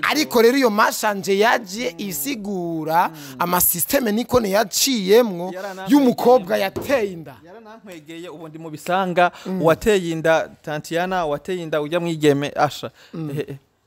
ariko rero iyo mashanje yaje isigura amasysteme nikone yaciyemwo y'umukobwa yateye inda yaranankwegeye ubu ndi mu bisanga wateye inda Tantiana wateye inda ujya mwigeme asha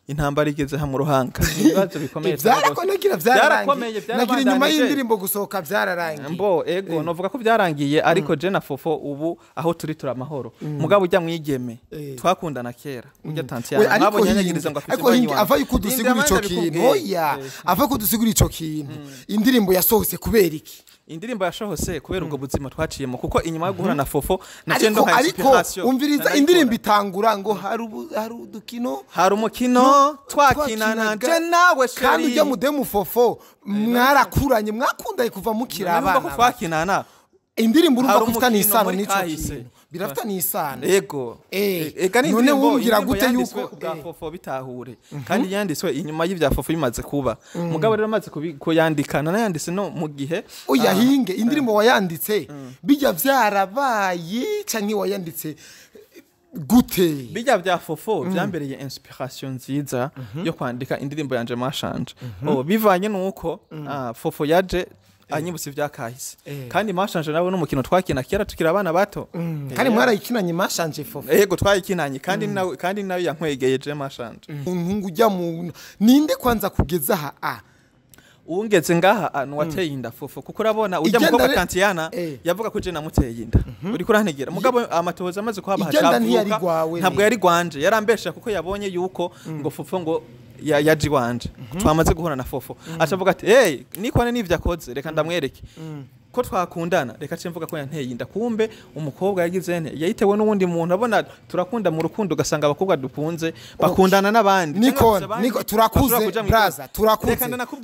intambara igeze ha mu ruhanga ibibazo bikomeye byarakomeye nagira inyuma y'indirimbo gusohoka byararangiye mbo ego novuga ko byarangiye ariko je na Fofo ubu aho turi turamahoro mugabo ujya mwigeme twakundana kera ujya Tantiana nabo nyanyagiriza ngo afite ava yuko dusigura ico kintu oya ava ko dusigura ico kintu indirimbo yasohose kubera iki indirimbo yashohose kubera ubwo buzima twaciyemo kuko inyuma yo guhura na Fofo ariko umviriza indirimbo itangura ngo hari udukino hari umukino twakinana je nawe sheri kandi ujya mudemu Fofo mwarakuranye mwakundaye kuva mukira abana ko twakinana indirimbo urumva ko ifitanye isano n'ico kintu birafitanye isano ego ega none wumvira gute yuko bwa Fofo bitahure kandi yanditswe inyuma y'ivya Fofo bimaze kuba mugabo rero amaze kuyandikana nayanditse no mu gihe oyahinge indirimbo wayanditse bijya vyarabaye canke wayanditse gute bijya vya Fofo byambereye inspiration nziza yo kwandika indirimbo yanje mashanje bivanye nuko Fofo yaje anyibutse vyakahise kandi mashanje nawe n'umukino twakina kera tukira abana bato kandi mwarayikinanye mashanje Fofo yego twayikinanye kandi nawe yankwegeye je mashanje untungu ujya mu ninde kwanza kugeza aha ungeze ngaha wateye inda Fofo kuko urabona ujya mukobwa Tantiana yavuga ko je namuteye inda uri kurantegera mugabo amatohoza amaze kuhaba hashavuka ntabwo yari gwanje yarambesha kuko yabonye yuko ngo Fofo ngo yaji wanje twamaze guhura na Fofo acavuga ati hey nikone nivyo akoze reka ndamwereke ko twakundana reka cemvuga ko yanteye inda kumbe umukobwa yagize nte yayitewe n'uwundi muntu abona turakunda mu rukundo gasanga abakobwa dukunze bakundana n'abandi niko turakuze braza turakuze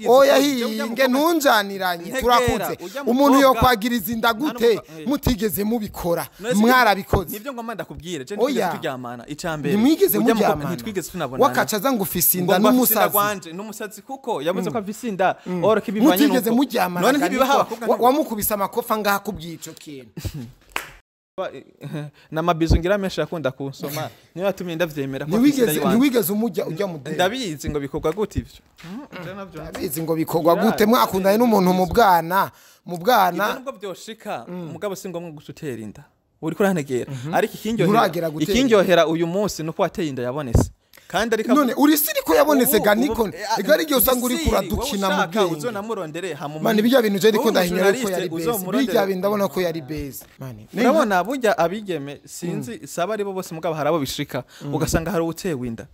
oya hinge ntunjaniranye turakuze umuntu yo kwagiriza inda gute mutigeze mubikora mwarabikoze nivyo ngoma ndakubwire je ntigeze turyamana icambere nimwigeze muryamana ntitwigeze tunabonana wakacaza ngo ufise inda n'umusazi kuko yavuze ko afise inda oro kibivanye mutigeze muryamana none ntibibaha abakobwa kubisa makofa ngaha kubwico kintu na mabizo ngira mesha yakunda kunsoma niyo yatumye ndavyemera ko ntiwigeze ujya mu ndabizi ngo bikorwa gute ivyo ndabizi ngo bikorwa gute mwakundanye n'umuntu mu bwana nubwo byoshika umugabo singo mwe gututera inda uri kurantegera ariko ikindyohera uyu munsi nuko wateye inda yabonese kandi ariko none uri siriko yabonetse ga Nikon igari ryo usanga uri kuradukina mu bwenge uzonamurondere hamwe mani bijya bintu je ndiko ndahinyura ko yari base bijya bintu ndabona ko yari base mani urabona burya abigeme sinzi saba ari bo bose mugabo harabo bishika ugasanga hari utewe inda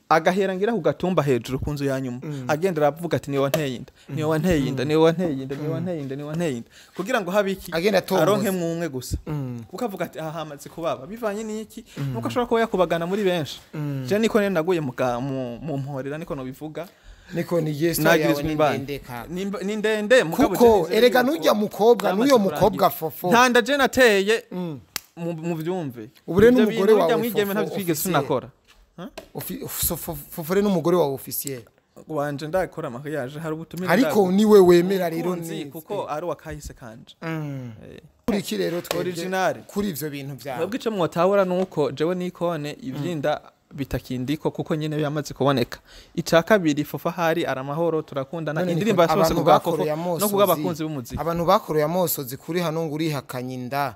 agahera ngira kugatumba hejuru kunzu ya nyuma agendera avuga ati niwe wanteye inda kugira ngo habiki aronke mwumwe gusa ukavuga ati aha hamaze kubaba bivanye n'iki nuko ashobora kuba yakubagana muri benshi je niko naguye mu mporera niko no bivuga niko ni yesto yawe ni ndende kuko erega nujya mukobwa nuyo mukobwa Fofo ntanda je nateye mu byumve ubure n'umugore wawe mwigeme ntabyo twigeze tunakora Fofo n'umugore wawe officiel wanje ndakora mariage hari ubutumire ariko niwe wemera rero ni kuko ari wakahise kanje kuri iki rero original kuri ivyo bintu byawe mwebwe ico mwotahura nuko jewe nikone ivyinda bitakindiko kuko nyene yamaze kuboneka ica kabiri Fofo hari aramahoro turakundana indirimbo yasose kuga Fofo no kuga abakunzi b'umuziki abantu bakoroye amosozi kuri hano ngo urihakanye inda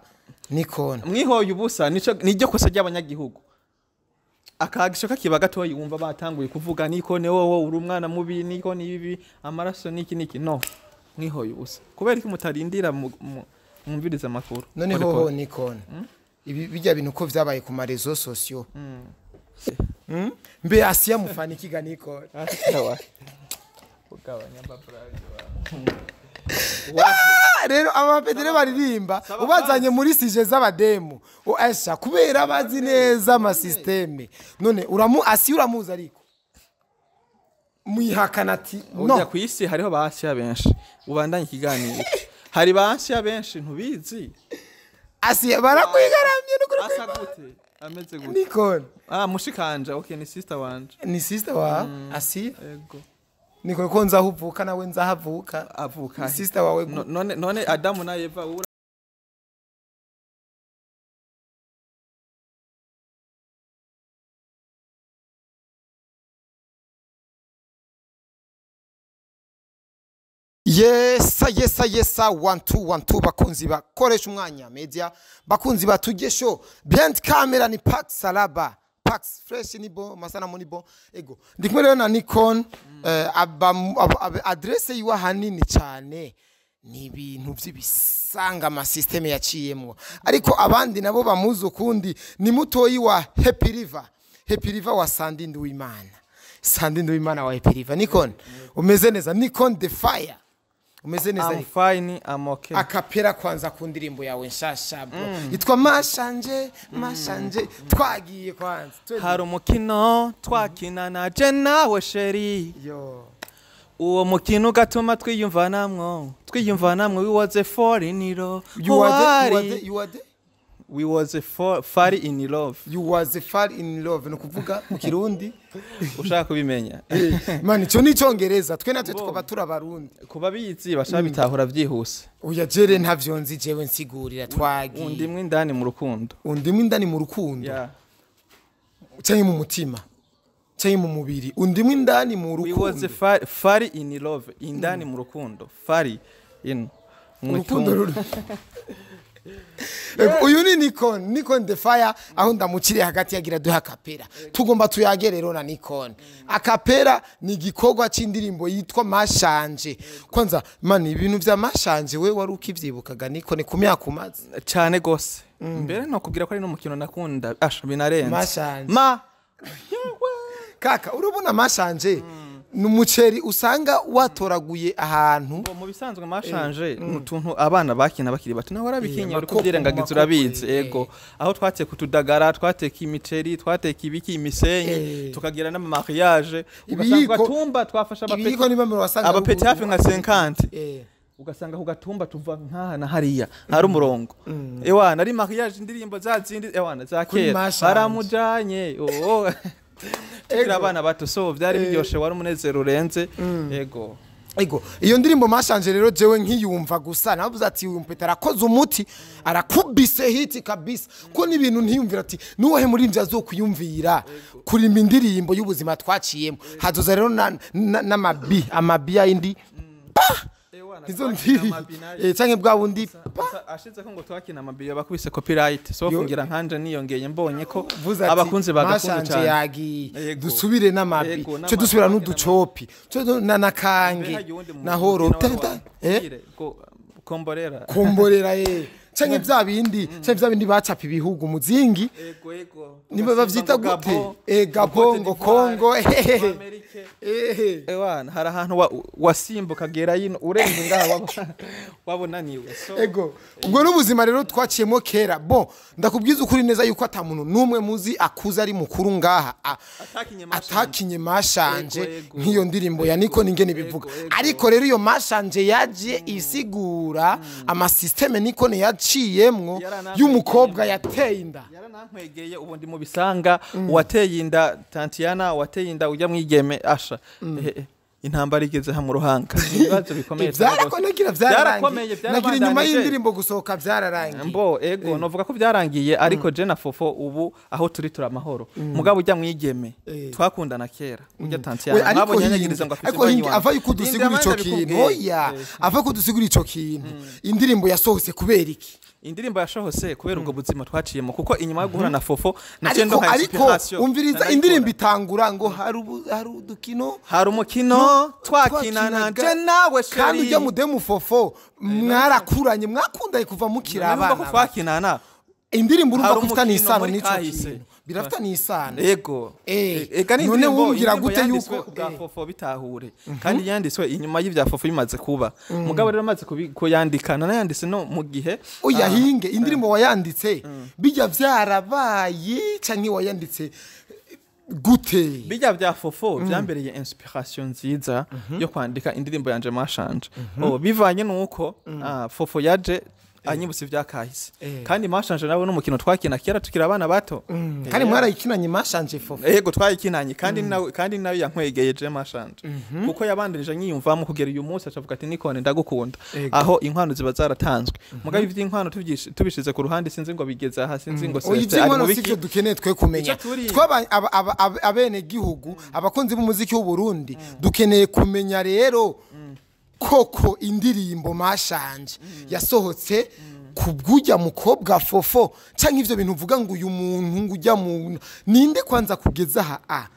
Nikon mwihoye ubusa nico kosa ry'abanyagihugu akagisho kakiba gatoyi wumva batanguye kuvuga Nikone wowe uri umwana mubi Nikone ibi amaraso niki no mwihoye ubusa kubera iki mutarindira mumviriza amakuru none ho Nikon ibi bijya bintu ko vyabaye ku marezo sociaux mbe Asia mufani kiga Nikon ugabanya babrage rero abapedere baririmba ubazanye muri sije z'abademu asha kubera bazi neza ama systeme none Asia uramuza ariko muyihakana ati no ujya kwisi hariho Asia benshi ubandanye ikiganiro hari Asia benshi ntubizi Asia barakwigaramye n'ukuri asa gute ameze gute Nikon mushikanje okay ni sister wanje ni sister wa Asia yego niko ko nzahuvuka nawe nzahavuka avuka sister wawe none Adamu na Eva Yes 1212 bakunzi bakoresha umwanya media bakunzi batugesho behind camera ni Pax Salaba Pax fresh ni bo masana muni bo ego ndikumwe rero na Nikon adresse yiwa hanini cyane ni ibintu by'ibisanga ama system yaciyemwo ariko abandi nabo bamuzi ukundi ni mutoyi wa Happy Riva wa Sandindu w'Imana wa Happy Riva Nikon umeze neza Nikon the fire umeze neza I'm fine I'm okay akapera kwanza ku ndirimbo yawe nshasha bro yitwa mashanje twagiye kwanza hari umukino twakina na je nawe sheri yo uwo mukino gatuma twiyumva namwe we was a fall in love we was a fall in love you was a fall in love no kuvuga mu kirundi ushaka kubimenya man cyo ni cyongereza twe natwe tukaba turabarundi kuba bizi bashaka bitahura byihuse uya jere ntavyo nzi jewe nsigurira twagi undimwe indani mu rukundo yeah cyane mu mutima cyane mu mubiri undimwe indani mu rukundo we was a fall in love indani mu rukundo fall in rukundo uyu ni Nikon the fire aho ndamukiriye hagati yagira duha akapera tugomba tuyagerero na Nikon akapera ni gikorwa c'indirimbo yitwa mashanje kwanza mani ibintu vya mashanje we wari ukivyibukaga Nikon kumyakumaze cyane gose mbere no kugira ko ari no mukino nakunda binarenze mashanje kaka urubona mashanje numuceri usanga watoraguye ahantu mu bisanzwe mashanje n'utuntu abana bakina bakiri bato naho warabikinye uri kubyirengagiza urabizi ego aho twateka utudagara twateka imiceri twateka ibiki imisenyi tukagira na mariage ugasanga gatumba twafasha abapeti hafi nka 50 ugasanga ku gatumba tuva nkaha na hariya hari umurongo ewana ari mariage indirimbo zazindi ewana za kera baramujanye tukira abana bato so byari biryoshe wari umunezero urenze ego iyo ndirimbo mashanje rero jewe nkiyumva gusa navuze ati uyu mpeta arakoze umuti arakubise hit kabisa ko nibintu ntiyumvira ati nuwohe muri mvya zo kuyumvira kurimba indirimbo y'ubuzima twaciyemo hazoza rero amabi yindi izo ndiri canke bwa bundi ashize ko ngo twakina amabiyo bakubise copyright so fungira nkanje niyongeye mbonye ko abakunze bagakunze cyane yagiye dusubire n'amabi cyo dusubira n'uducopi cyo nanakange nahoro komborera canke vya bindi bacapa ibihugu muzingi niba bavyita gute Gabongo Kongo ewana hari ahantu wasimbuka gera yino urenze ngaha wabonaniwe so ego ubwo n'ubuzima rero twaciyemo kera ndakubwiza ukuri neza yuko atamuntu numwe muzi akuza ari mukuru ngaha atakinye mashanje nk'iyo ndirimbo ya Nikon ingene bivuga ariko rero iyo mashanje yaje isigura ama system Nikon yaciyemwo y'umukobwa yateye inda yaranankwegeye ubu ndi mu bisanga wateye inda Tantiana wateye inda ujya mwigeme asha intambara igeze ha mu ruhanga ibibazo bikomeye byarakomeye nagira inyuma y'indirimbo gusohoka byararangiye ego novuga ko byarangiye ariko je na fofo ubu aho turi turamahoro mugabo ujya mwigeme twakundana kera ujya Tantiana nabo nyanyagiriza ngo afite banyi ava yukudusigura ico kintu oya ava kudusigura ico kintu indirimbo yasohose kubera iki indirimbo yashohose kubera ubwo buzima twaciyemo kuko inyuma yo guhura na fofo nacendo nka inspiration umviriza indirimbo itangura ngo hari udukino hari umukino twakinana je nawe sheri kandi ujya mudemu fofo mwarakuranye mwakundaye kuva mukira abana twakinana indirimbo urumva ko ifitanye isano n'ico kintu birafitanye isano ego none wumvira gute yuko bwa fofo bitahure kandi yanditswe inyuma y'ivya fofo bimaze kuba mugabo rero amaze kuyandikana nayanditse no mu gihe uyahinge indirimbo wayanditse bijya vyarabaye canke wayanditse gute bijya vya fofo byambereye inspiration nziza yo kwandika indirimbo yanje mashanje bivanye nuko fofo yaje anyibutse vyakahise kandi mashanje nawe n'umukino twakina kera tukira abana bato kandi mwarayikinanye mashanje fofo yego twayikinanye kandi nawe yankwegeye je mashanje kuko yabandirije nyiyumvamo kugera uyu munsi acavuga ati Nikon ndagukunda aho inkwano ziba zaratanzwe mugabe ivyo inkwano tubishize ku ruhande sinzi ngo bigeze aha sinzi ngo sese ari mu biki dukeneye twe kumenya twaba abene gihugu abakunzi b'umuziki w'u Burundi dukeneye kumenya rero koko indirimbo mashanje yasohotse kubwujya mukobwa fofo canke ivyo bintu uvuga ngo uyu muntu ngujya mu ninde kwanza kugeza aha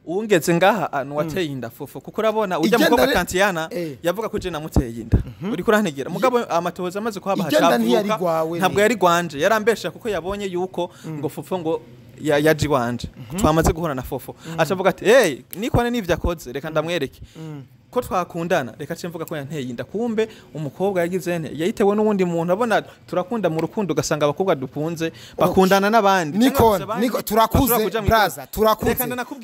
ungeze ngaha waterinda fofo kuko urabona ujya mukobwa Tantiyana yavuga ko je namuteye inda uri kurantegera mugabo amatohoza amaze kuhaba hashavuka ntabwo yari gwanje yarambesha kuko yabonye yuko ngo fofo ngo yaji wanje twamaze guhura na fofo acavuga ati hey nikone nivyo akoze reka ndamwereke ko twakundana reka cemvuga ko yanteye inda kumbe umukobwa yagize nte yayitewe n'uwundi muntu abona turakunda mu rukundo gasanga abakobwa dukunze bakundana n'abandi niko turakuze braza turakuze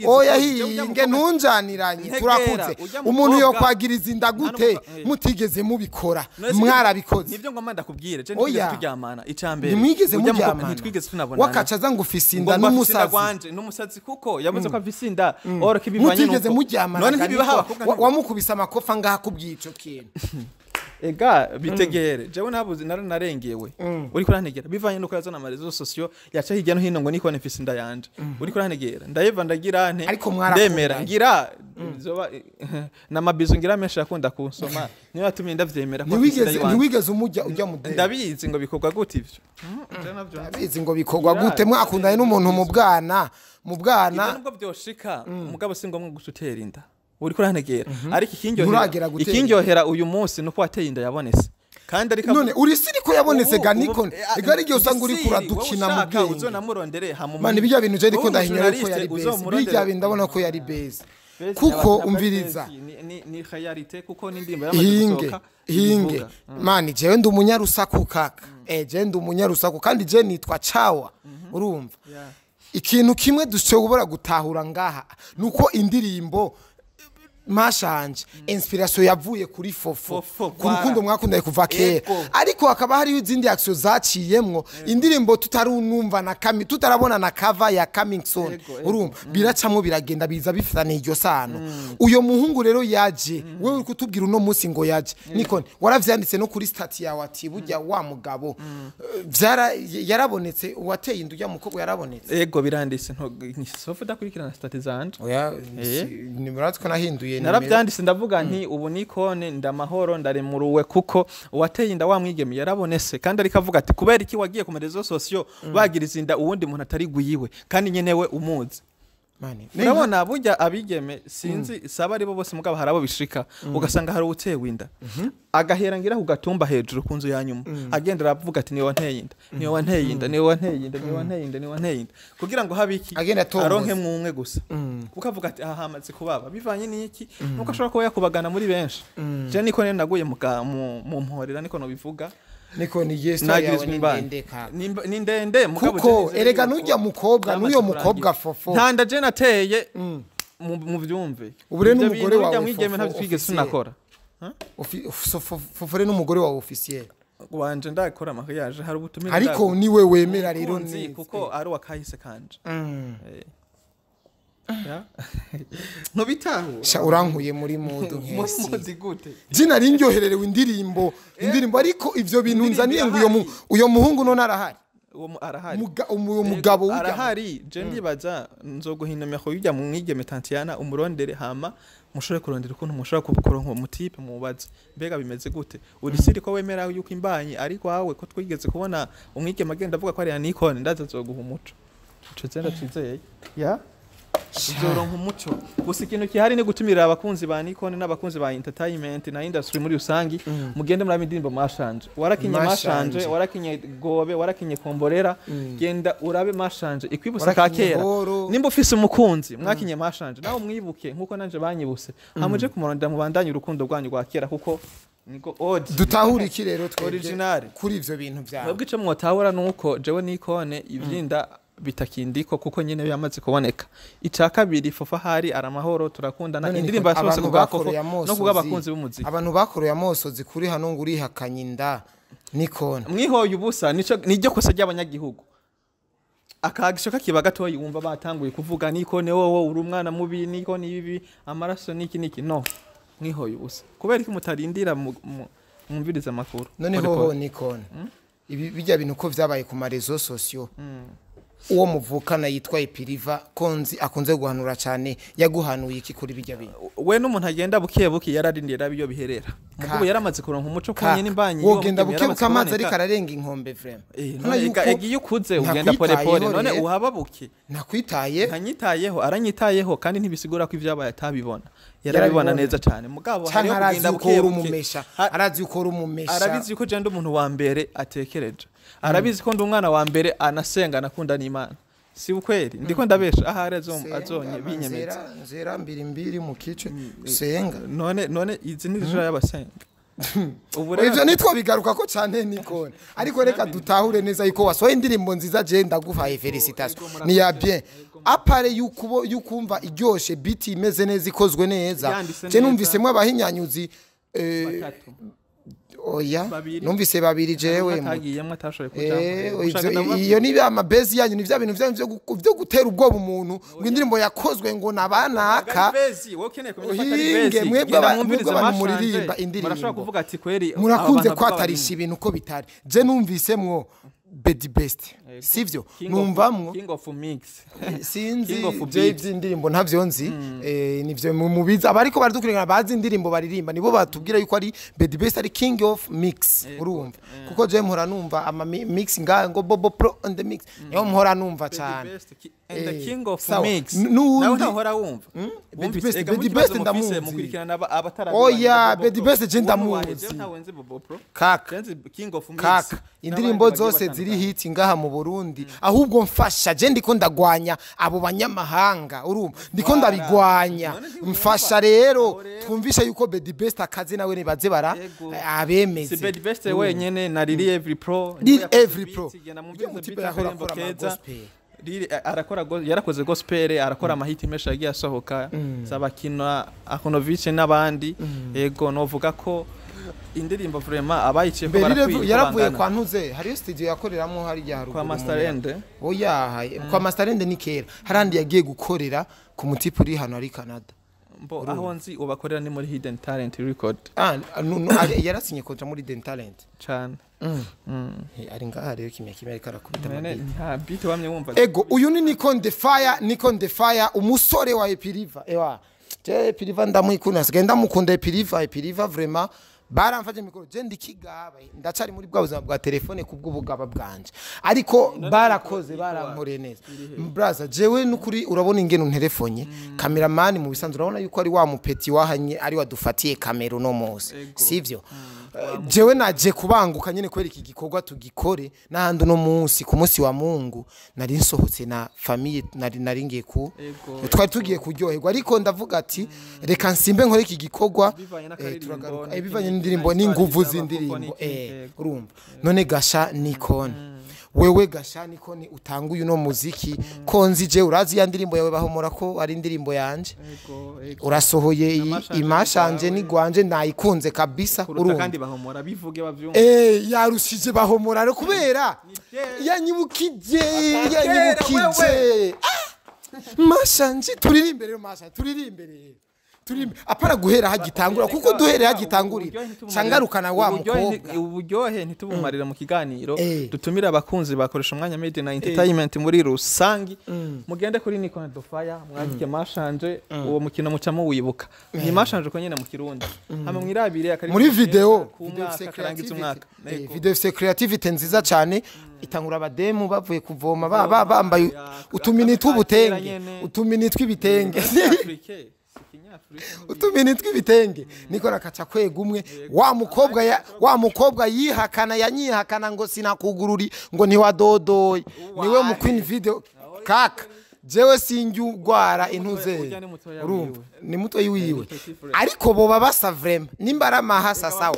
oya hinge ntunjaniranye turakuze umuntu yo kwagiriza inda gute mutigeze mubikora mwarabikoze nivyo ngoma ndakubwire je ntigeze turyamana icambere nimwigeze muryamana ntitwigeze tunabonana wakacaza ngo ufise inda n'umusazi kuko yavuze ko afise inda oro kibivanye mutigeze muryamana none ntibibaha bisa amakofa ngaha kubwico kintu ega bitegere jewe nabuze narengewe uri kurantegera bivanye nuko yazana amarezo sosio yaca hirya no hino ngo nikone mfise inda yanje uri kurantegera ndayeva ndagira nte ndemera ngira zoba na mabizo ngira mesha yakunda kunsoma niyo yatumye ndavyemera ko ntiwigeze ujya mu ndabizi ngo bikorwa gute ivyo ndabizi ngo bikorwa gute mwakundanye n'umuntu mu bwana nubwo byoshika umugabo singomwe gusutera inda uri kurantegera ariko ikindyohera uyu munsi nuko wateye inda yabonetse kandi ariko none uri siriko yabonetse ga Nikon igari giye usanga uri kuradukina mu bwenge uzonamurondere hamu mani bijya bintu je ndiko ndahinyora ko yari base bijya bintu ndabona ko yari base kuko umviriza ni realite kuko n'indimba y'amasoka hinge mani jewe ndi umunyarusaku kaka je ndi umunyarusaku kandi je nitwa Chawa urumva ikintu kimwe dushobora gutahura ngaha nuko indirimbo mashanje inspiration yavuye kuri fofo ku rukundo mwakundaye kuva kera ariko hakaba hari izindi action zaciyemwo indirimbo tutarunumva na tutarabona na cover ya coming soon urumva biracamwo biragenda biza bifitane iryo sano uyo muhungu rero yaje wewe uri kutubwira uno munsi ngo yaje Nikon waravyanditse no kuri stat yawe ati burya wa mugabo yarabonetse wateye indu ya mukobwa yarabonetse ego biranditse sofa dakurikirana stat zanje oya ni muratko nahinduye narabyanditse ndavuga nti ubu Nikone ndamahoro ndaremuruwe kuko uwateye inda wa mwigeme yarabonese kandi ariko avuga ati kubera iki wagiye ku marezo sosio bagiriza inda uwundi muntu atari guyiwe kandi nyenewe umuzi urabona burya abigeme sinzi saba ari bo bose mugabo harabo bishika ugasanga hari utewe inda agahera ngira kugatumba hejuru kunzu ya nyuma agenda aravuga ati niwe wanteye inda niwe wanteye inda niwe wanteye inda niwe wanteye inda niwe wanteye inda kugira ngo habiki aronke mwumwe gusa ukavuga ati aha hamaze kubaba bivanye n'iki nuko ashobora kuba yakubagana muri benshi je niko nene naguye mu mporera niko no bivuga niko ni yesto yawe ni ndende mugabo kuko erega nujya mukobwa nuyo mukobwa fofo ntanda je nateye mu byumve ubure n'umugore wawe mwigeme ntabyo twigeze tunakora fofore n'umugore wawe officiel wanje ndakora mariage hari ubutumire ariko niwe wemera rero ni kuko ari wakahise kanje nobitaho sha urankuye muri modo nk'isi gute jina rindyohererewe indirimbo ariko ivyo bintu nzaniye ngo uyo muhungu none arahari umugabo arahari je ndibaza nzoguhina meho yujya mu mwigeme Tantiyana umurondere hama mushore kurondera ukuntu mushora kuronka umutipe mubaze mbega bimeze gute uri siri ko wemera yuko imbanyi ariko wawe ko twigeze kubona umwigeme agenda avuga ko ari ya Nikon ndaza zoguha umuco ico zenda twizeye ya uzoronka umuco gusa ikintu kihari ni gutumira abakunzi ba Nikon n'abakunzi ba entertainment na industry muri usangi mugende muri indirimbo mashanje warakinye mashanje warakinye gobe warakinye komborera genda urabe mashanje ikwibutsa ka kera nimba ufise umukunzi mwakinye mashanje nawe mwibuke nkuko nanje banyibuse hamuje kumurondera mu bandanye urukundo rwanyu rwa kera kuko niko odi dutahura iki rero original kuri ivyo bintu byawe ubwo ico mwotahura nuko jewe Nikone ivyinda bitakindiko kuko nyene yamaze kuboneka ica kabiri fofa hari aramahoro turakundana indirimbo yasose kugakoko no kugabakunzi b'umuziki abantu bakoroye amosozi kuri hano ngo uri hakanyinda Nikone mwihoye ubusa nijo kosa ry'abanyagihugu akagisho kakiba gato yumva batanguye kuvuga Nikone wowe uri umwana mubi Nikone ibi amaraso niki no mwihoye ubusa kubera iki mutarindira mumviriza makuru none hoho Nikone ibi bijya bintu ko vyabaye ku marezo sosio uwo muvukana yitwa Happy Riva konzi akunze guhanura cyane yaguhanuye iki kuri bijya bintu we n'umuntu agenda bukiye buki yararindira biyo biherera mukubu yaramaze kuronka umuco konye n'imbanyi yo wogenda bukiye kamazi ari kararenga inkombe frame egiye ukuze ugenda pole pole none uhaba buki ntanyitayeho aranyitayeho kandi ntibisigura ko ivyabaye atabibona yarabibona neza cyane mugabo hari kugenda bukiye umumesha arazi ukora umumesha arabizi ko je ndi umuntu wa mbere atekereje arabizi ko ndi umwana wa mbere anasenga nakunda n'Imana si ukweli ndiko ndabesha ahari azonye binyemeza zera mbiri mu kice senga none izi nijoro y'abasenga ivyo nitwo bigaruka ko cyane Nikon ariko reka dutahure neza yuko wasohoye indirimbo nziza je ndaguhaye felicitation ni ya bien apare yukumva iryoshe beat imeze neza ikozwe neza je numvisemwe abahinyanyuzi oya numvise babiri jewe iyo ni amabezi yanyu ni vya bintu byo gutera ubwoba umuntu ngo indirimbo yakozwe ngo nabanaka mwebwe muririmba indirimbo murakunze kwatarisha ibintu ko bitari je numvisemwo Bedi Best sivyo numvamwo King of Mix sinzi je indirimbo ntavyo nzi nivyo mubiza abariko baradukurikirana bazi indirimbo baririmba nibo batubwira yuko ari Bedi Best ari King of Mix urumva kuko je mpora numva ama mix ngo Bobo Pro on the mix niyo mpora numva cyane and the King of Mix nawe ntahora wumva Bedi Best ndamuzi mukurikirana abatara oya Bedi Best je ndamuzi kaka King of Mix kaka indirimbo zose ziri hit ngaha mu Burundi ahubwo mfasha je ndiko ndagwanya abo banyamahanga urumva ndiko ndabigwanya mfasha rero twumvisha yuko Bedi Best akazi nawe nibaze bara abemeze si Bedi Best wenyene na Lili Every Pro igena mu mutipe yakora gospel yarakoze gospel arakora amahiti menshi yagiye asohoka zabakina Akonovice n'abandi yego novuga ko indirimbo vraiment abayice ko barakwiye yaravuye kwa ntuze hari studio yakoreramo hari ya haruguru kwa Masterende oya kwa Masterende ni kera harandi yagiye gukorera ku mutipe uri hano ari Canada mbo aho nzi ubakorera ni muri Hidden Talent Record yarasinye kontra muri Hidden Talent cyane ari ngaha rero kimya ariko arakubita nta beat wamye wumva ego uyu ni Nikon the Fire umusore wa Happy Riva ewa je Happy Riva ndamwikunda sigenda mukunda Happy Riva vraiment baramfaje mikoro je ndikigaba ndacari muri bwa buzima bwa telefone kubw'ubugaba bwanje ariko barakoze barankore neza brother jewe nukuri urabona ingene unterefonye cameraman mu bisanzwe urabona yuko ari wa mupeti wahanye ari wadufatiye kamera no mose sivyo jewe naje kubanguka nyene kwera iki gikorwa tugikore n'ahandi no munsi ku munsi wa Mungu nari nsohotse na famille nari ngiye ku twari tugiye kuryoherwa ariko ndavuga ati reka nsimbe nkore iki gikorwa turagaruka bivanye n'indirimbo n'inguvu z'indirimbo urumva none gasha Nikon wewe gasha Nikon utanguye no muziki konzi je urazi ya ndirimbo yawe bahomora ko ari indirimbo yanje urasohoye imashanje ni gwanje nayikunze kabisa urumva kandi bahomora bivuge bavyumva yarushije bahomora rero kubera yanyibukije mashanje turirimbe rero masha turirimbe apara guhera hagitangura kuko duhere hagitangurira cangarukana wa mukobwa uburyohe ntitubumarira mu kiganiro dutumira abakunzi bakoresha umwanya made na entertainment muri rusangi mugende kuri Nikon the Fire mwandike mashanje uwo mukino mucamo wibuka ni mashanje ko nyene mu kirundi hamwe mwirabire akari muri video video creativity nziza cyane itangura abademu bavuye kuvoma bambaye utumini tw'ibitenge utumini tw'ibitenge niko nakaca kwega umwe wa mukobwa yanyihakana ngo sinakugururi ngo ntiwadodoye niwe mu Queen video kaka jewe sinjugwara intuze urumva ni mutoyi wiwe ariko boba basa vraiment nimbara mahasa sawa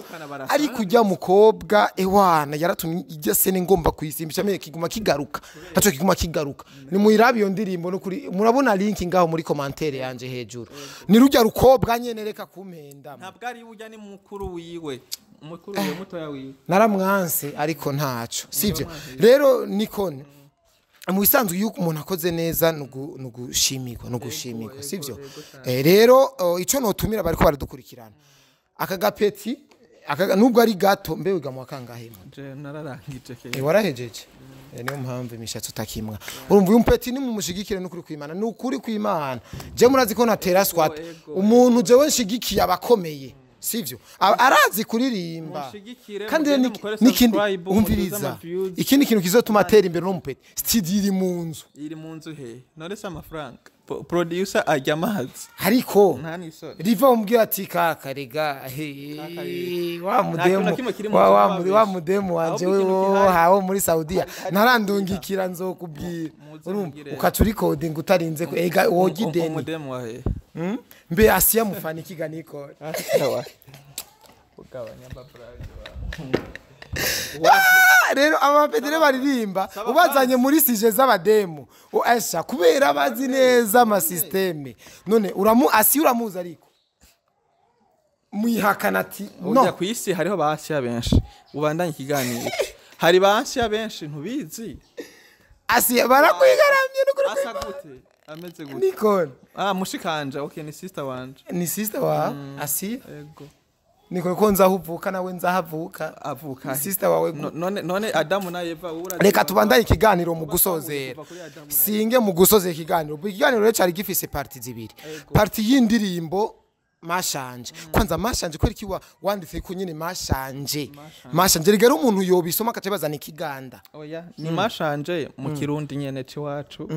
ariko ujya mukobwa ewana yaratumye ijya sene ngomba kuyisimbisha meye kiguma kigaruka haco kiguma kigaruka ni muirabi yo ndirimbo no kuri murabona link ngaho muri commentaire yanje hejuru ni rujya rukobwa nyene reka kumpenda ntabwo ari ujya ni mukuru wiwe mutoya wiwe naramwanse ariko ntaco sivyo rero Nikon mu bisanzwe yuko umuntu akoze neza nugushimirwa sivyo rero ico notumira bariko baradukurikirana akagapeti nubwo ari gato mbe wiga mu kangahe je nararangije warahejeje niyo mpamvu imishatsi utakimwa urumva uyu mpeti ni mumushigikire n'ukuri kw'Imana n'ukuri kw'Imana je murazi ko natera squat umuntu jewe nshigikiye abakomeye sivyo arazi kuririmba kandi n'ikindi umviriza ikindi kintu kizotuma atera imbere no mupeti studio iri mu nzu he none se amafaranga producer ajya amazi ariko riva umbwira ati kaka rega wa mudemu wanje wewe hawo muri Saudiya narandungikira nzokubwira ukaca recording utarinze ega wogideni umudemu wa he mbe Asia mufani kiga NIKON rero abapedere baririmba ubazanye muri sije z'abademu uasha kubera bazi neza ama systeme none Asia uramuza ariko mwihakana ati no ku isi hariho ba Asia benshi ubandanye ikiganiro hari ba Asia benshi ntubizi Asia barakwigaramye n'ukuri asa gute ameze gute NIKON mushikanja okay ni sister wanje ni sister wa Asia yego niko ko nzahuvuka nawe nzahavuka avuka sister wawe none Adamu na Eva reka tubandanye ikiganiro mu gusozera singe mu gusozera ikiganiro rero cyari gifise parti zibiri parti y'indirimbo mashanje kwanza mashanje kweri kiwa wanditse ko nyine mashanje rigero umuntu yobisoma akacebazana ikiganda oya ni mashanje mu kirundi nyene ci wacu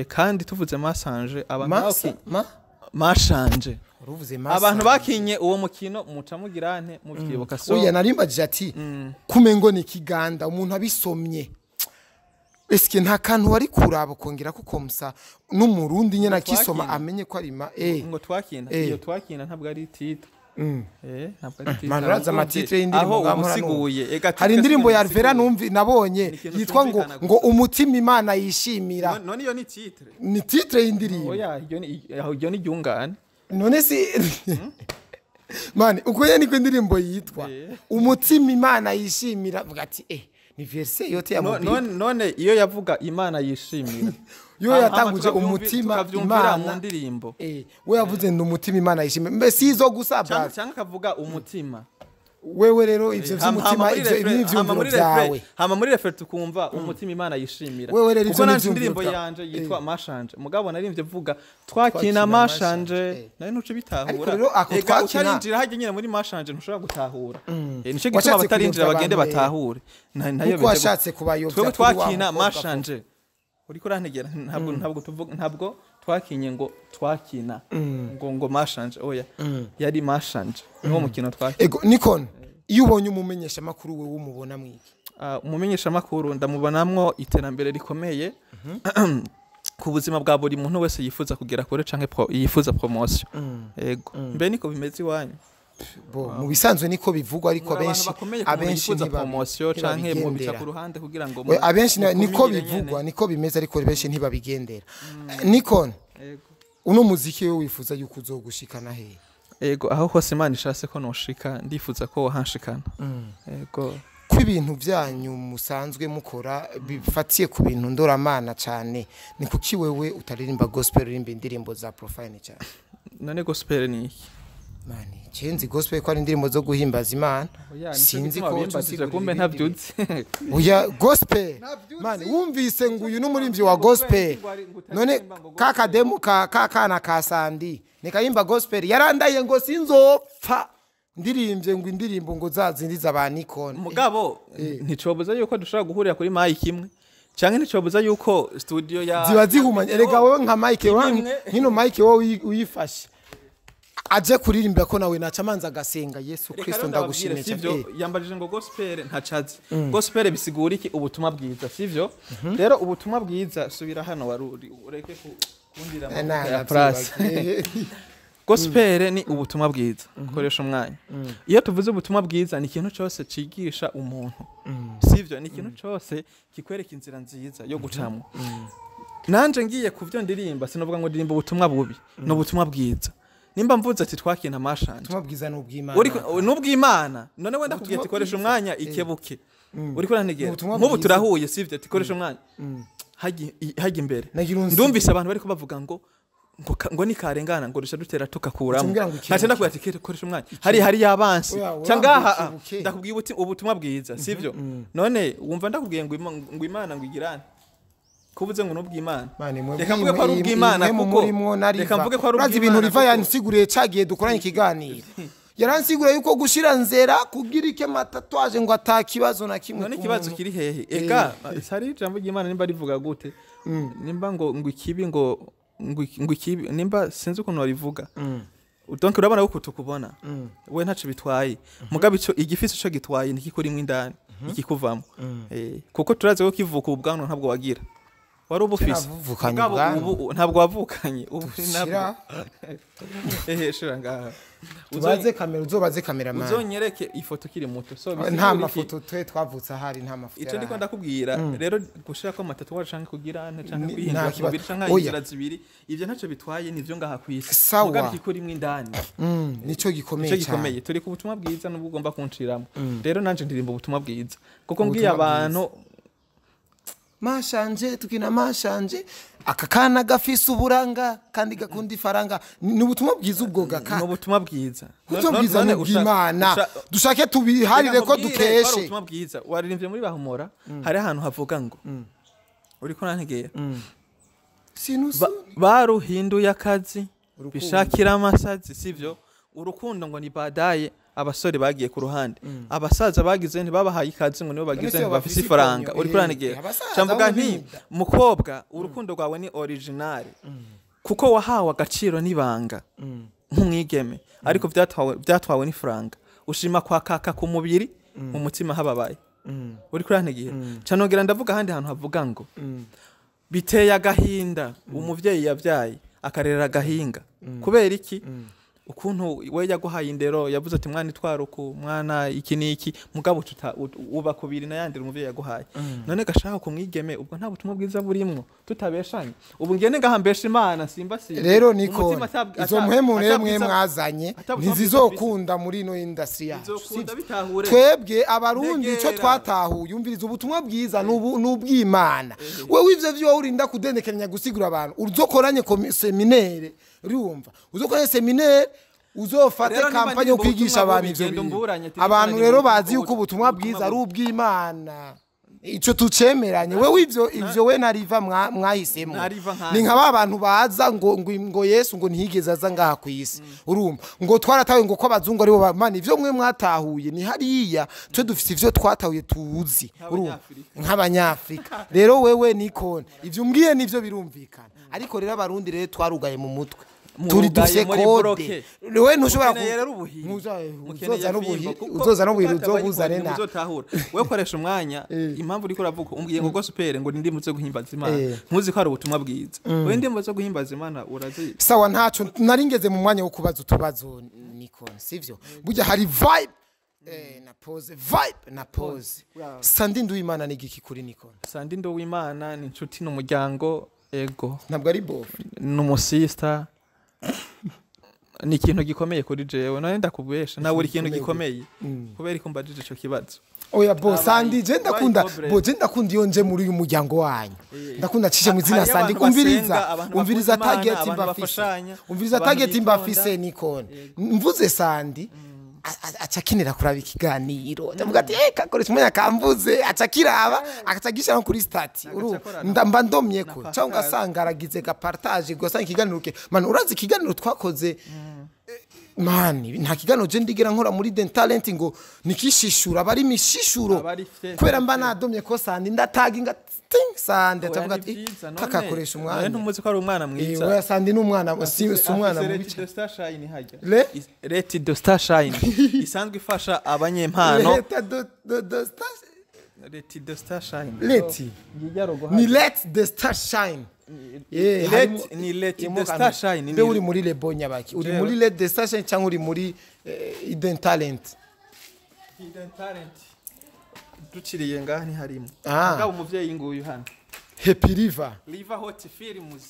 kandi tuvuze mashanje abantu mashanje abantu bakinye uwo mukino muca mugirante muvyibuka so oya narimbajije ati kumengo ni kiganda umuntu abisomye eske nta kantu wari kuraba kongera kuko musa n'umurundi nyene akisoma amenye ko arima ngo twakina iyo twakina ntabwo ari titre ntabwo ari titre manuraza amatitre y'indirimbo ngamurasiguye hari indirimbo ya Alvera numvi nabonye yitwa ngo umutima Imana yishimira none iyo ni titre ni titre y'indirimbo oya iyo ni jungane none si mani uko yani ko indirimbo yitwa umutima Imana yishimira vuga ati ni verse yote ya none iyo yavuga Imana yishimira yo yatanguje umutima Imana mu ndirimbo we yavuze ndi umutima Imana yishimira mbe sizo gusa cyangwa kavuga umutima wewe rero ivyo vy'umutima ivyo vyawe hama muri refer tukumva umutima Imana yishimira kuko nanje indirimbo yanje yitwa mashanje mugabo narimvye vuga twakina mashanje nari nuce bitahura ega utarinjira haje nyine muri mashanje ntushobora gutahura nico gituma batarinjira bagende batahure nayo uko washatse kubayobya twakina mashanje uriko rantegera ntabwo twakinye ngo twakina ngo mashanje oya yari mashanje niwo mukino twakina ego NIKON iyo ubonye umumenyesha makuru we umubona mwiki umumenyesha makuru ndamubonamwo iterambere rikomeye ku buzima bwa buri muntu wese yifuza kugera kure canke yifuza promotion ego mbe niko bimeze iwanyu mu bisanzwe niko bivugwa ariko abenshi ni promotion canke mu bica ku ruhande kugira ngo abenshi niko bivugwa niko bimeze ariko benshi ntibabigendera NIKON uno muziki we wifuza yuko uzogushikana he ego aho hose Imana ishase ko noshika ndifuza ko hanshikana ego kw'ibintu byanyu musanzwe mukora bifatiye ku bintu ndoramana cyane ni kuki wewe utaririmba gospel uririmba indirimbo za profile cyane none gospel ni iki mani cenzi gospel ko ari indirimbo zo guhimbaza Imana sinzi ko tuzigira kumbe ntavyutse oya gospel mani wumvise ngo uyu n'umurimvyi wa gospel none kakademu kakana kasandi nikayimba gospel yarandaye ngo sinzopfa ndirimvye ngo indirimbo ngo zazindiza ba NIKON mugabo nticobuza yuko dushobora guhurira kuri mic imwe canke nticobuza yuko studio ya ziba zihumanye erega wewe nka mic hino mic wowe uyifashe aje kuririmba ko nawe nacamanza agasenga Yesu Kristo ndagushimye cyane yambajije ngo gospel ntacazi gospel bisigura iki ubutumwa bwiza sivyo rero ubutumwa bwiza subira hano waruri ureke kundira mu place gospel ni ubutumwa bwiza koresha umwanya iyo tuvuze ubutumwa bwiza ni ikintu cyose cigisha umuntu sivyo ni ikintu cyose kikwereka inzira nziza yo gucamwa nanje ngiye kuvyo ndirimba sinovuga ngo ndirimba ubutumwa bubi no ubutumwa bwiza nimba mvuze ati twakina mashanje ubutumwa bwiza n'ubw'Imana n'ubw'Imana none wenda kugiye tikoresha umwanya ikebuke uriko rantegera nk'ubu turahuye sivyo tikoresha umwanya haji imbere ndumvise abantu bariko bavuga ngo ngo nikarengana ngo rusha dutera tukakuramo ntacenda kuyatikete koresha umwanya hari yabansi cangaha ndakubwiye ubutumwa bwiza sivyo none wumva ndakubwiye ngo Imana ngo igirane kubuze ngo nubw'Imana reka mvuge ko ari ubw'Imana kuko reka mvuge ko ari ubw'Imana ibintu riva yansiguriye cagiye dukoranye ikiganiro yaransiguriye yuko gushira nzera kugira iki matatwaje ngo atakibazo na kimwe none ikibazo kiri hehe ega sari jambo ry'Imana nimba rivuga gute nimba ngo ikibi ngo ikibi nimba sinzi ukuntu barivuga donc urabona uko tukubona we ntaco bitwaye mugabe ico igifisi ico gitwaye ntikikurimwe indani ikikuvamo kuko turaze ko kivuka ubwanwa ntabwo wagira wari ubufise ntabwo wavukanye ubu ntabwo shira ngaha uzobaze kamera man uzonyereke ifoto kiri muto so nta mafoto twe twavutse ahari nta mafoto ico ndiko ndakubwira rero gushira ko matatu wacanga kugira ntacanga kwihinda kubira canka inzira zibiri ivyo ntaco bitwaye nivyo ngaha kwisi mugabe kikurimwe indani nico gikomeye turi ku butumwa bwiza n'ubwo ugomba kunciramo rero nanje ndirimba ubutumwa bwiza kuko ngiye abantu mashanje tukina mashanje akakana gafise uburanga kandi gakunda ifaranga ni ubutumwa bwiza ubwo gaka ni ubutumwa bwiza none bw'Imana dushake tubiharire ko dukeshe ubutumwa bwiza waririmbye muri bahumora hari ahantu havuga ngo uri ko nantegera baruhinduye akazi bishakira amasazi sivyo urukundo ngo ni badaye abasore bagiye ku ruhande abasaza bagize ntibabahaye ikazi ngo nibo bagize bafise ifaranga uri kuranegera camvuga nti mukobwa urukundo rwawe ni original kuko wahawe agaciro nibanga nk'umwigeme ariko byatwawe n'ifaranga ushima kwa kaka ku mubiri mu mutima hababaye uri kuranegera canogera ndavuga handi hantu havuga ngo biteye agahinda umuvyeyi yavyaye akarera agahinga kubera iki ukuntu we yaguhaye indero yavuze ati mwana itwaruko mwana iki niki mugabo uba kubiri na yandira umuvye yaguhaye none gashaka kumwigeme ubwo nta butumwa bwiza burimwo tutabeshanye ubu ngene ngahambesha Imana simba rero niko izo muhemure mwazanye ntizizokunda muri no industry yacu twebwe abarundi ico twatahuye umviriza ubutumwa bwiza n'ubw'Imana wewe ivyo vyo urinda kudendekeranya gusigura abantu uzokoranye seminaire urumva uzokoranye seminaire uzofate kampanye yo kwigisha abantu ivyo abantu rero bazi yuko ubutumwa bwiza ari ubw'Imana ico tucemeranye wewe ivyo we nariva mwahisemo ni nka abantu baza ngo Yesu ngo ntihigeze aza ngaha kwisi urumva ngo twaratawe ngo ko abazungu ari bo bamana ivyo mwe mwatahuye ni hariya twe dufite ivyo twatahuye tuzi urumva nk'abanyafrika rero wewe NIKON ivyo mbwiye nivyo birumvikana ariko rero abarundi rero twarugaye mu mutwe turi dufise kode wewe ntushobora uzoza no buzane na wewe koresha umwanya impamvu uriko uravuga umbwiye ngo gospel ngo ndimo zo guhimbaza Imana ntuzi ko ari ubutumwa bwiza wewe ndimo zo guhimbaza Imana urazi sawa ntaco naringeze mu mwanya wo kubaza utubazo NIKON sivyo burya hari vibe na pose Sandi Nduwimana ni giki kuri NIKON Sandi Nduwimana ni inshuti n'umuryango ego ntabwo ari bof n'umusista ni ikintu gikomeye kuri jewe none ndakubwesha nawe uri ikintu gikomeye kubera ko mbajije ico kibazo oya boss Sandi je ndakunda iyo nje muri uyu muryango wanyu ndakunda cishe mu zina Sandi umviriza target imbafise NIKON mvuze Sandi acakinira kuraba ikiganiro ndavuga ati kakoresha umwanya kamvuze acakiraba akacagisha no kuri stati ndamba ndomye ko cyangwa ugasanga aragize ga partage gusanga ikiganiro ke man urazi ikiganiro twakoze mani nta kiganiro je ndigera nkora muri den talent ngo nikishishura bari mishishuro kwera mba nadomye ko Sandi ndataginga Sandi atavuga ati kakakoresha umwana ntumuzi ko ari umwana mwiza we Sandi n'umwana si umwana mubi Let the star shine isanzwe ifasha abanyempano Let the star shine ni let the star shine let the star shine ni uri muri lebonya baki uri muri let the star shine cyangwa uri muri hidden talent duciriye ngaha ni harimo ngabo umuvyeyi nguyu hano Happy Riva Hot Films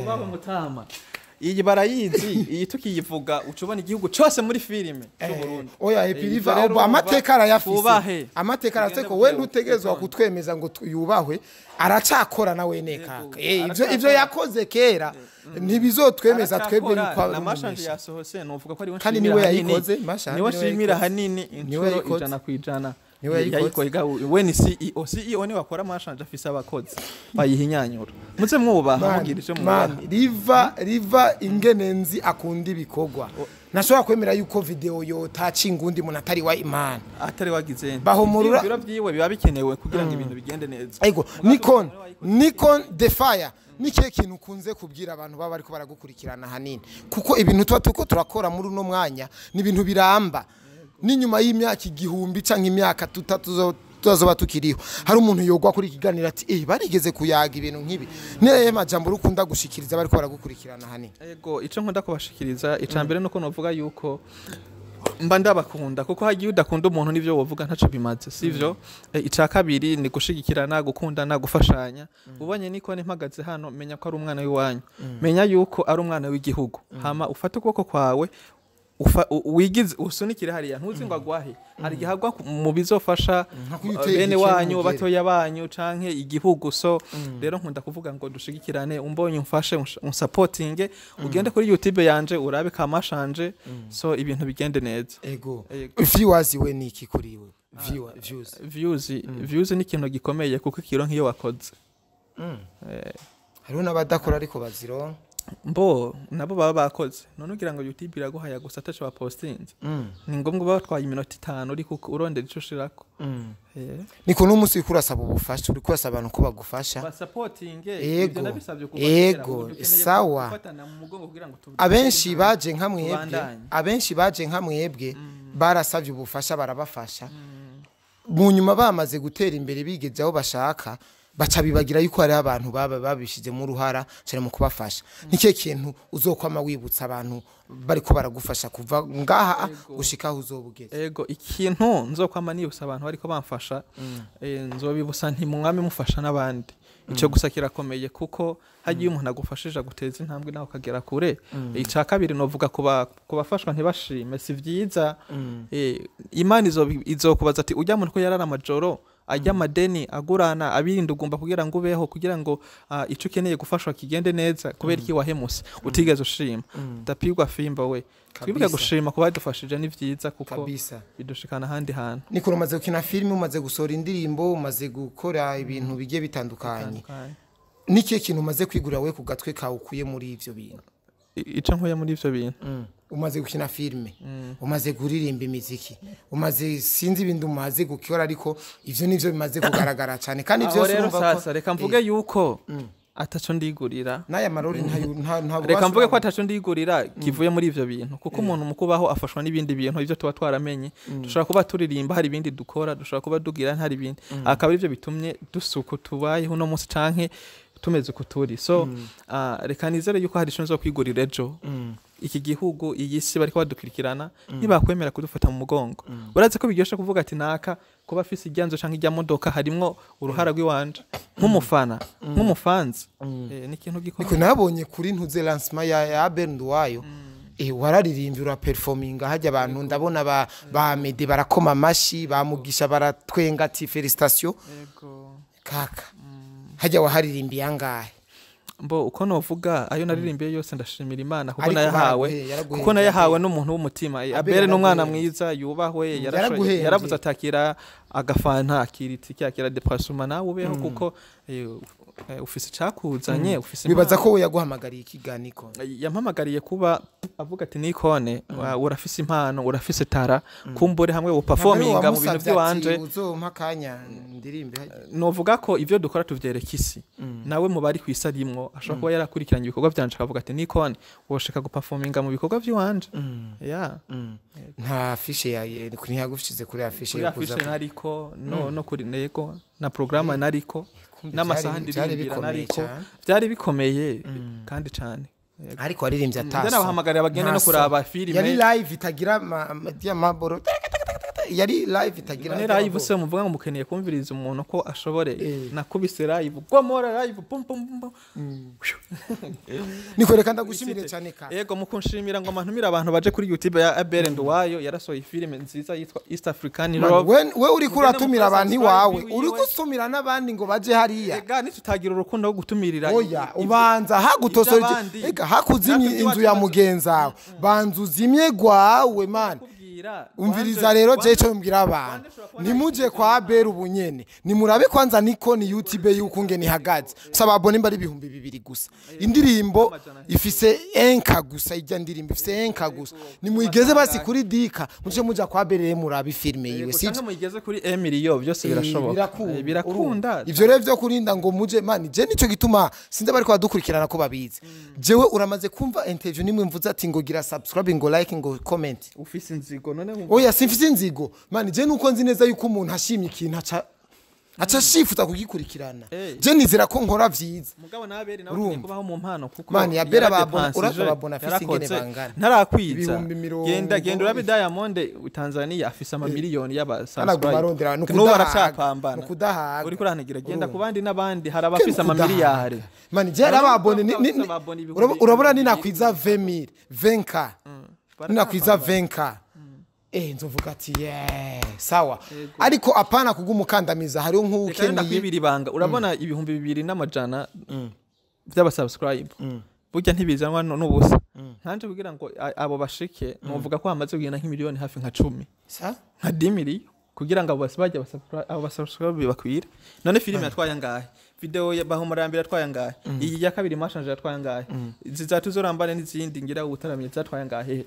ubaho mutama iyi barayizi iyi tukiyivuga ucubona igihugu cyose muri filime cyo Burundi oya Happy Riva amateka arayafise amateka arateko we ntutegezwa kutwemeza ngo yubahwe aracakora nawe nekaka ivyo yakoze kera ntibizotwemeza twebwe yuko namashanje yasohose novuga ko ari kandi niwe yayikoze mashanje niwe shimira hanini inshuro ijana kwijana yayikoga we ni CEO ni wakora amashanje afise abakozi bayihinyanyura muze mwubaha mugira ico mubaha riva ingenenzi akunda ibikorwa nashobora kwemera yuko video yo taci ingundi umuntu atari wa Imana atari wagize bahomurura ibiro byiwe biba bikenewe kugira ngo ibintu bigende neza ego Nikon the fire nike kintu kunze kubwira abantu baba bariko baragukurikirana hanini kuko ibintu tuba turakora muri uno mwanya ni ibintu biramba n'inyuma y'imyaka igihumbi canke imyaka tuzoba tukiriho hari umuntu yogwa kuri kiganira ati barigeze kuyaga ibintu nkibi neye majambo rukunda gushikiriza bariko baragukurikirana hanini ego ico nkunda kubashikiriza icambere nuko novuga yuko mba ndabakunda kuko hagiye udakunda umuntu nivyo wovuga ntaco bimaze sivyo ica kabiri ni gushigikirana gukundana gufashanya ubonye niko mpagaze hano menya ko ari umwana w'iwanyu menya yuko ari umwana w'igihugu hama ufate ukuboko kwawe wigize usunikire hariya ntuzi ngo agwahe ari gihagwa mu bizofasha bene wanyu batoya banyu canke igihugu so rero nkunda kuvuga ngo dushigikirane umbonye umfashe unsupportinge ugende kuri YouTube yanje urabe kamashanje so ibintu bigende neza ego viewers we niki kuri we views ni ikintu gikomeye kuko ikiro nkiyo wakoze hariho n'abadakora ariko bazironka mbo nabo baba bakoze none ugira ngo YouTube iraguhaya gusa atacho postinze ni ngombwa batwaye iminota 5 uri urondera ico shirako niko n'umunsi ukurasaba ubufasha uri kurasaba abantu ko bagufasha ba supporting ibyo nabisabye kuba ego sawa abenshi baje nka mwebwe barasavye ubufasha barabafasha mu nyuma bamaze gutera imbere bigeze aho bashaka baca bibagira yuko hari abantu babishize mu ruhara cyane mu kubafasha nike kintu uzokwama wibutsa abantu bariko baragufasha kuva ngaha gushika aho uzobugeze ego ikintu nzokwama nibutsa abantu bariko bamfasha nzobibusa nti mu mwami mufasha nabandi ico gusa kirakomeye kuko hagiye umuntu agufashije guteza intambwe naho kagera kure ica kabiri novuga kubafashwa ntibashime si vyiza imana izokubaza ati ujya muntu ko yarara amajoro ajya amadeni agurana abirinda ugomba kugira ngo ubeho kugira ngo ico ukeneye gufashwa kigende neza kubera iki wahemuse utigeze ushima utapigwa fimba we twibuke gushima kuba dufashije ni vyiza kuko bidushikana handi hantu niko umaze gukina film umaze gusora indirimbo umaze gukora ibintu bigiye bitandukanye niki kintu umaze kwigurira we ku gatwe kawe ukuye muri ivyo bintu ico nkoye muri ivyo bintu umaze gukina filme umaze kuririmba imiziki umaze sinzi ibintu umaze gukora ariko ivyo nivyo bimaze kugaragara cyane kandi ivyo urumva ko sasa reka mvuge yuko ataco ndigurira naya marori nta reka mvuge ko ataco ndigurira kivuye muri ivyo bintu kuko umuntu mukubaho afashwa n'ibindi bintu ivyo tuba twaramenye dushobora kuba turirimba hari ibindi dukora dushobora kuba dugira ntari ibindi akaba ivyo bitumye dusuko tubayeho no munsi canke tumeze kuturi so reka nizere yuko hari ico nzo kwigurira ejo iki gihugu iyi si bariko badukurikirana nibakwemera kudufata mu mugongo uraze ko biryoshe kuvuga ati naka kuba afise ijyanzo canke ijya modoka harimwo uruhara rw'iwanje nk'umufana nk'umufanzi ni ikintu gikomeye niko nabonye kuri ntuze lancement ya Bernd wayo wararirimbira performing hajya abantu ndabona ba Mede barakoma amashi bamugisha baratwenga ati felicitation kaka hajya waharirimbiye angahe mbo uko novuga ayo naririmbiye yose ndashimira Imana kuko nayahawe n'umuntu w'umutima abere n'umwana mwiza yubahwe yaravuze atakira agafanta akiriti cyakira depression nawe ubeho kuko ufise cyakuzanye ufise bibaza ko yaguhamagariye ikiganiko yampamagariye kuba avuga ati Nikone urafise impano urafise tara kumbure hamwe wo performinga mu bintu by'wanje uzompa kanya ndirimbe novuga ko ivyo dukora tuvyereka isi nawe mu bari kwisarimwo ashobora kuba yarakurikiranye ibikorwa byanje akavuga ati Nikone woshaka guperforminga mu bikorwa by'wanje nta afishe yaye kuri yagufishize kuri afishe yo kuza nariko no kuri nego na programa nariko n'amasaha ndirimbira nariko byari bikomeye kandi cyane ariko waririmbye atasa ndana bahamagarira abagende no kuraba filime yari live itagira maboro yari live itagira ni live se muvuga ngo mukeneye kumviriza umuntu ko ashobore nakubise live gomora live pum pum pum Nikoreka ndagushimire cyane ka yego mukunshimira ngo amantumira abantu baje kuri YouTube ya Abel Nduwayo yarasohoye filime nziza yitwa East African Love we uri kuratumira abantu iwawe uri gusumira n'abandi ngo baje hariya ega nitutagira urukundo rwo gutumirira oya ubanza hagutosora ega hakuzimye inzu ya mugenzawe banzuzimye gwawe man umviriza rero jecho mbwira abantu nimuje kwa Abel ubunyene nimurabe kwanza NIKON YouTube yuko ngene hagaze saba abone mbari 200 gusa indirimbo ifise enka gusa ijya ndirimbo ifise enka gusa nimuyigeze basi kuri dika muje muja kwa Abel murabe filme yiwe si muyigeze kuri Emilio byose birashoboka birakunda ivyo rero byo kurinda ngo muje man je nico gituma sinze bari kwa dukurikirana ko babizi jewe uramaze kumva interview nimwe mvuze ati ngo gira subscribe ngo like ngo comment ufise inzigo none oya simfise inzigo man je nuko nzi neza yuko umuntu ashimye ikintu aca shifuza kugikurikirana je nizera ko nkora vyiza mugabo na Abel nawe kubaho mu mpano kuko man ya Bera babona afise ingene bangana ntarakwiza genda urabe Diamond Tanzania afise ama miliyoni y'aba subscribe no baracapambana uri kurangira genda kubandi nabandi harabafise ama miliyari man je arababone urabona ni nakwiza 20000 20k nakwiza 20k nzovuga ati sawa ariko apana kugumukandamiza hari nk'ukeneye kwibiribanga urabona ibihumbi 2,200 by'aba subscribe burya ntibizanwa n'ubusa nkanje kugira ngo abo bashike novuga ko hamaze kugenda nk'imiliyoni hafi nka 10 nka 10 miliyoni kugira ngo abo basabajya abo subscribe bakwire none filime yatwaye ngahe video ya bahumurambira yatwaye ngahe iyi ya kabiri mashanje yatwaye ngahe zizatuzorambane n'izindi ngira ubutaramye zatwaye ngahe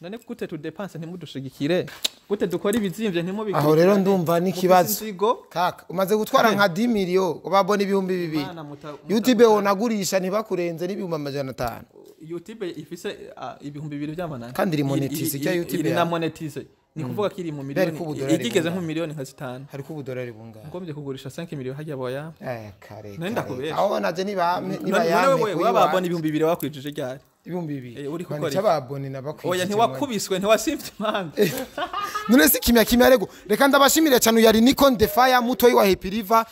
none gute tudepanse ntimudushigikire gute dukora ibizimvye ntimubikire aho rero ndumva n'ikibazo kaka umaze gutwara nka 10 miliyoni babona ibihumbi 2 YouTube onagurisha ntibakurenze n'ibihumbi 500 YouTube ifise ibihumbi 2 by'amanana kandi iri monetize cya YouTube na monetize ni kuvuga kiri mu miliyoni igigeze nko miliyoni nka 5 hari ku budolari bungahe ngombye kugurisha 5 miliyoni hajya boya kare nenda kubera aho naje niba yame wababona ibihumbi 2 wakwijije ryari ibihumbi 2 uri gukora cyababone nabakwijije oya ntiwakubiswe ntiwasivye impamvu none si kimya rego reka ndabashimire cyane yari NIKON the fire mutoyi wa Happy Riva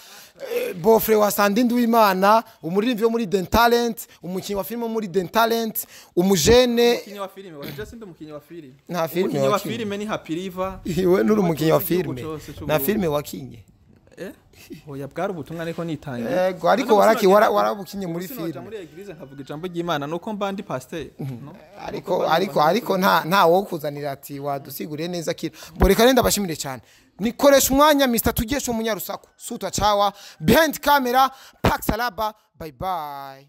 bofre wa Sandindu w'Imana umuririmbyi wo muri Dentalent umukinyi wa filime muri Dentalent umujene umukinyi wa filime waje sinde umukinyi wa filime nta filime umukinyi wa filime ni Happy Riva iwe nuri umukinyi wa filime na filime wakinye oya bwari ubutumwa ariko nitanye yego ariko warabukinye muri filime muri eglise nkavuga ijambo ry'Imana nuko mbandi pasteur ariko nta wo kuzanira ati wadusiguriye neza kira boreka renda bashimire cyane nikoresha umwanya Mr Tugesho munyarusaku suta chawa behind camera Pax Salaba bye bye